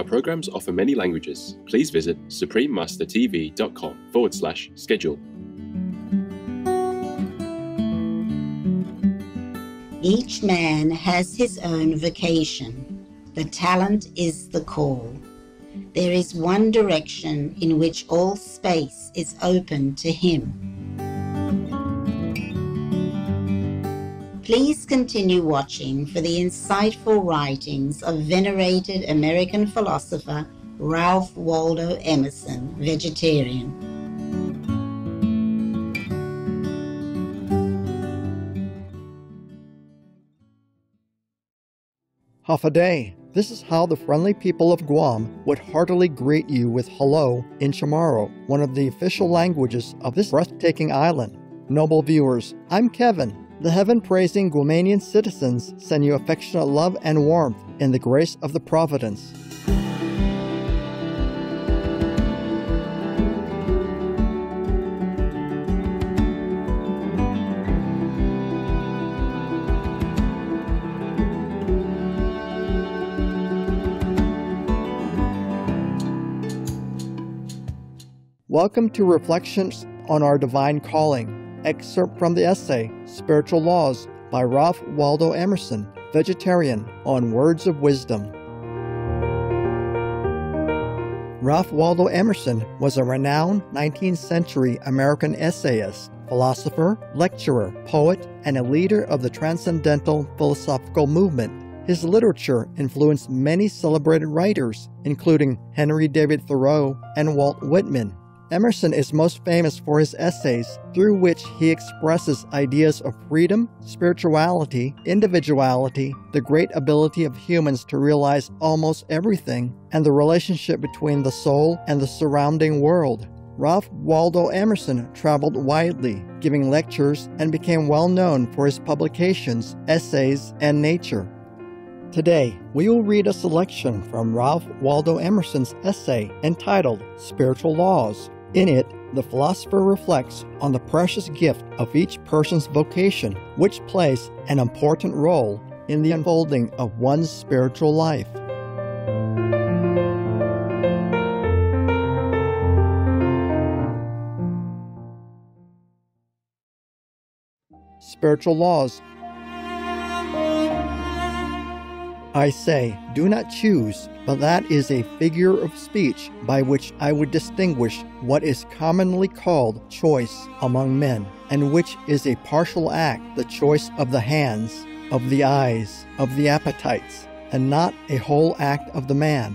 Our programs offer many languages. Please visit suprememastertv.com/schedule. Each man has his own vocation. The talent is the call. There is one direction in which all space is open to him. Please continue watching for the insightful writings of venerated American philosopher Ralph Waldo Emerson, vegetarian. Hafaday. This is how the friendly people of Guam would heartily greet you with hello in Chamorro, one of the official languages of this breathtaking island. Noble viewers, I'm Kevin. The heaven-praising Guamanian citizens send you affectionate love and warmth in the grace of the Providence. Welcome to Reflections on Our Divine Calling. Excerpt from the essay, Spiritual Laws, by Ralph Waldo Emerson, vegetarian, on Words of Wisdom. Ralph Waldo Emerson was a renowned 19th century American essayist, philosopher, lecturer, poet, and a leader of the transcendental philosophical movement. His literature influenced many celebrated writers, including Henry David Thoreau and Walt Whitman. Emerson is most famous for his essays, through which he expresses ideas of freedom, spirituality, individuality, the great ability of humans to realize almost everything, and the relationship between the soul and the surrounding world. Ralph Waldo Emerson traveled widely, giving lectures, and became well known for his publications, essays, and nature. Today, we will read a selection from Ralph Waldo Emerson's essay entitled Spiritual Laws. In it, the philosopher reflects on the precious gift of each person's vocation, which plays an important role in the unfolding of one's spiritual life. Spiritual Laws. I say, do not choose, but that is a figure of speech by which I would distinguish what is commonly called choice among men, and which is a partial act, the choice of the hands, of the eyes, of the appetites, and not a whole act of the man.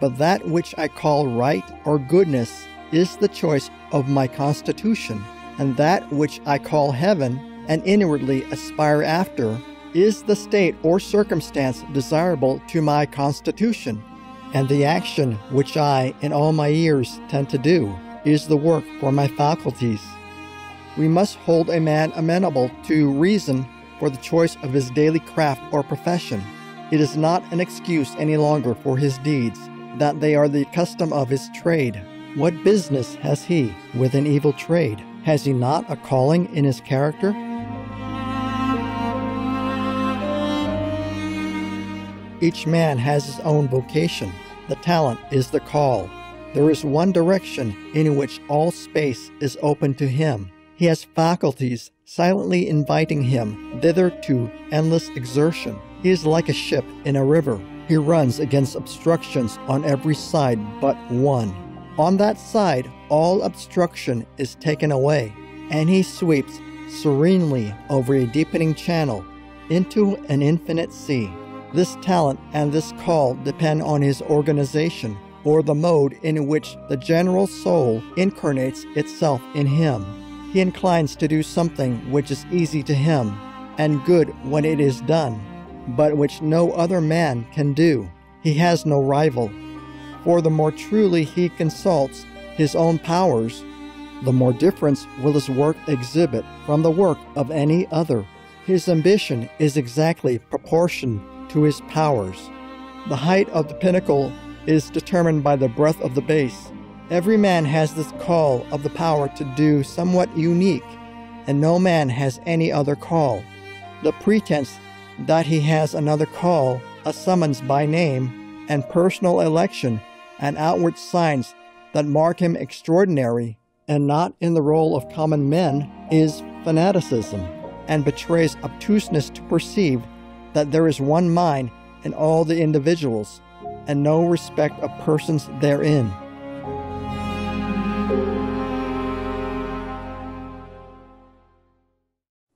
But that which I call right or goodness is the choice of my constitution, and that which I call heaven, and inwardly aspire after, is the state or circumstance desirable to my constitution, and the action which I, in all my years, tend to do, is the work for my faculties. We must hold a man amenable to reason for the choice of his daily craft or profession. It is not an excuse any longer for his deeds, that they are the custom of his trade. What business has he with an evil trade? Has he not a calling in his character? Each man has his own vocation. The talent is the call. There is one direction in which all space is open to him. He has faculties silently inviting him thither to endless exertion. He is like a ship in a river. He runs against obstructions on every side but one. On that side, all obstruction is taken away, and he sweeps serenely over a deepening channel into an infinite sea. This talent and this call depend on his organization, or the mode in which the general soul incarnates itself in him. He inclines to do something which is easy to him, and good when it is done, but which no other man can do. He has no rival. For the more truly he consults his own powers, the more difference will his work exhibit from the work of any other. His ambition is exactly proportioned to his powers. The height of the pinnacle is determined by the breadth of the base. Every man has this call of the power to do somewhat unique, and no man has any other call. The pretense that he has another call, a summons by name, and personal election and outward signs that mark him extraordinary and not in the role of common men is fanaticism, and betrays obtuseness to perceive that there is one mind in all the individuals, and no respect of persons therein.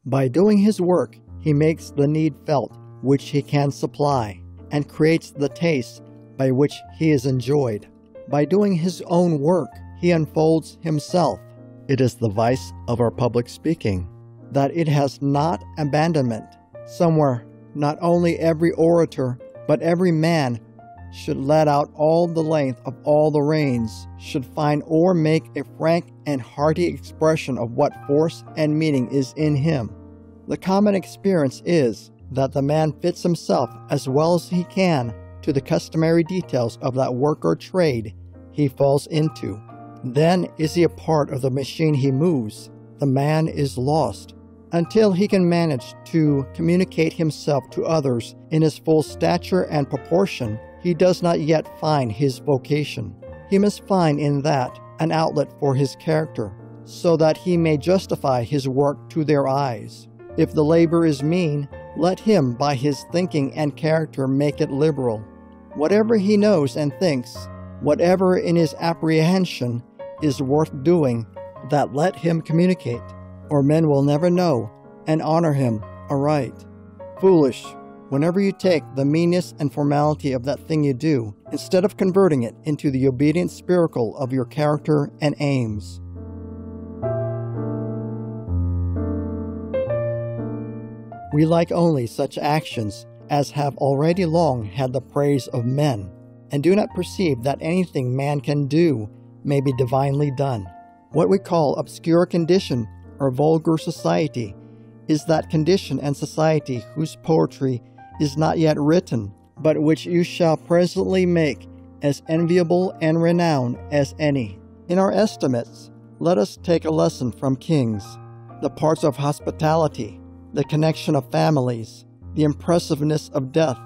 By doing his work, he makes the need felt which he can supply, and creates the taste by which he is enjoyed. By doing his own work, he unfolds himself. It is the vice of our public speaking, that it has not abandonment. Somewhere, not only every orator, but every man should let out all the length of all the reins, should find or make a frank and hearty expression of what force and meaning is in him. The common experience is that the man fits himself as well as he can to the customary details of that work or trade he falls into. Then is he a part of the machine he moves. The man is lost. Until he can manage to communicate himself to others in his full stature and proportion, he does not yet find his vocation. He must find in that an outlet for his character, so that he may justify his work to their eyes. If the labor is mean, let him by his thinking and character make it liberal. Whatever he knows and thinks, whatever in his apprehension is worth doing, that let him communicate, or men will never know and honor him aright. Foolish, whenever you take the meanness and formality of that thing you do, instead of converting it into the obedient spiracle of your character and aims. We like only such actions as have already long had the praise of men, and do not perceive that anything man can do may be divinely done. What we call obscure condition or vulgar society is that condition and society whose poetry is not yet written, but which you shall presently make as enviable and renowned as any. In our estimates, let us take a lesson from kings, the parts of hospitality, the connection of families, the impressiveness of death,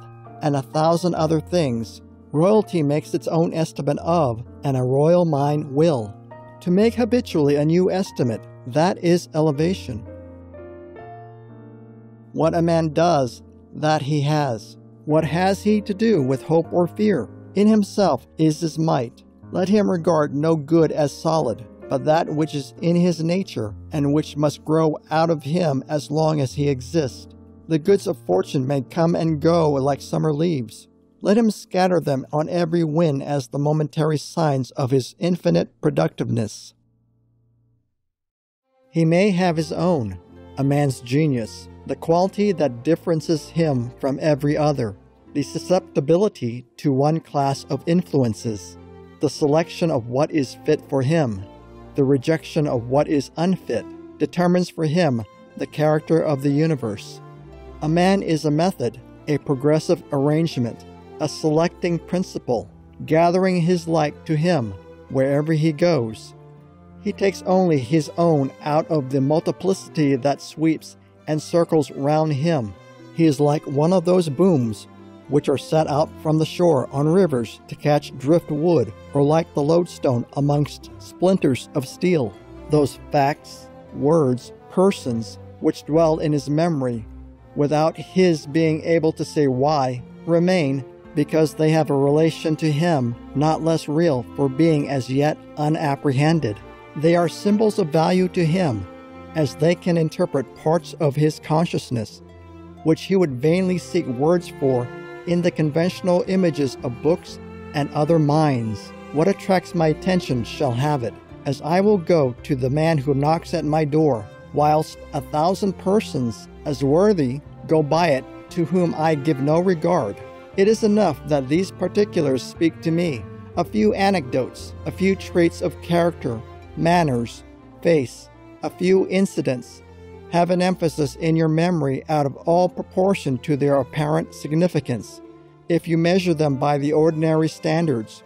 and 1,000 other things. Royalty makes its own estimate of, and a royal mind will. To make habitually a new estimate, that is elevation. What a man does, that he has. What has he to do with hope or fear? In himself is his might. Let him regard no good as solid, but that which is in his nature, and which must grow out of him as long as he exists. The goods of fortune may come and go like summer leaves. Let him scatter them on every wind as the momentary signs of his infinite productiveness. He may have his own, a man's genius, the quality that differences him from every other, the susceptibility to one class of influences, the selection of what is fit for him, the rejection of what is unfit, determines for him the character of the universe. A man is a method, a progressive arrangement, a selecting principle, gathering his like to him wherever he goes. He takes only his own out of the multiplicity that sweeps and circles round him. He is like one of those booms which are set out from the shore on rivers to catch driftwood, or like the lodestone amongst splinters of steel. Those facts, words, persons, which dwell in his memory, without his being able to say why, remain, because they have a relation to him not less real for being as yet unapprehended. They are symbols of value to him, as they can interpret parts of his consciousness, which he would vainly seek words for in the conventional images of books and other minds. What attracts my attention shall have it, as I will go to the man who knocks at my door, whilst 1,000 persons as worthy go by it to whom I give no regard. It is enough that these particulars speak to me, a few anecdotes, a few traits of character, manners, face, a few incidents, have an emphasis in your memory out of all proportion to their apparent significance. If you measure them by the ordinary standards,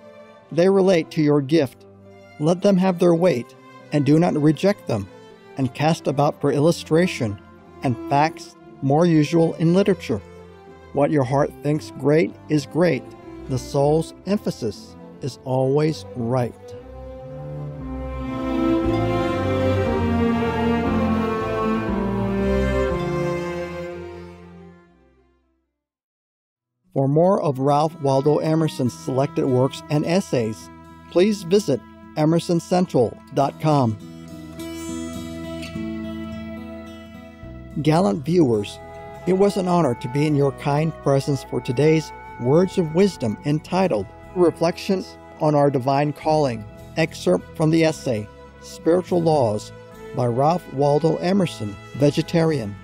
they relate to your gift. Let them have their weight, and do not reject them, and cast about for illustration and facts more usual in literature. What your heart thinks great is great. The soul's emphasis is always right. For more of Ralph Waldo Emerson's selected works and essays, please visit emersoncentral.com. Gallant viewers, it was an honor to be in your kind presence for today's Words of Wisdom entitled Reflections on Our Divine Calling, excerpt from the essay Spiritual Laws by Ralph Waldo Emerson, vegetarian.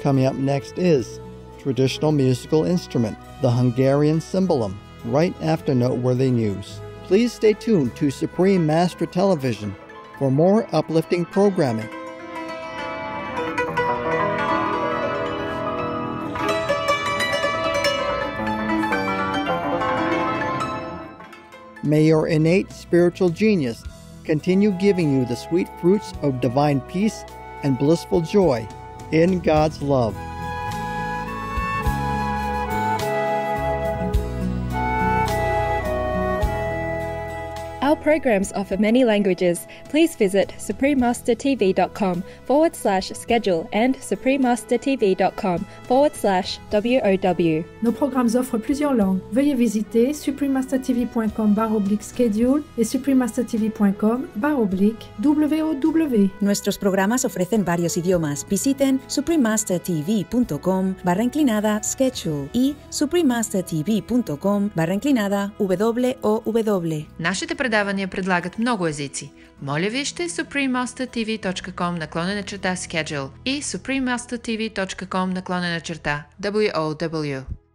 Coming up next is traditional musical instrument, the Hungarian cymbalum, right after noteworthy news. Please stay tuned to Supreme Master Television for more uplifting programming. May your innate spiritual genius continue giving you the sweet fruits of divine peace and blissful joy in God's love. Our programs offer many languages. Please visit suprememastertv.com/schedule and suprememastertv.com/WOW. Nos programmes offrent plusieurs langues. Veuillez visiter suprememastertv.com/schedule et suprememastertv.com/WOW. Nuestros programas ofrecen varios idiomas. Visiten suprememastertv.com/schedule и suprememastertv.com/WOW. Нашите предавания предлагат много езици. Моля вижте suprememastertv.com/schedule и suprememastertv.com/WOW.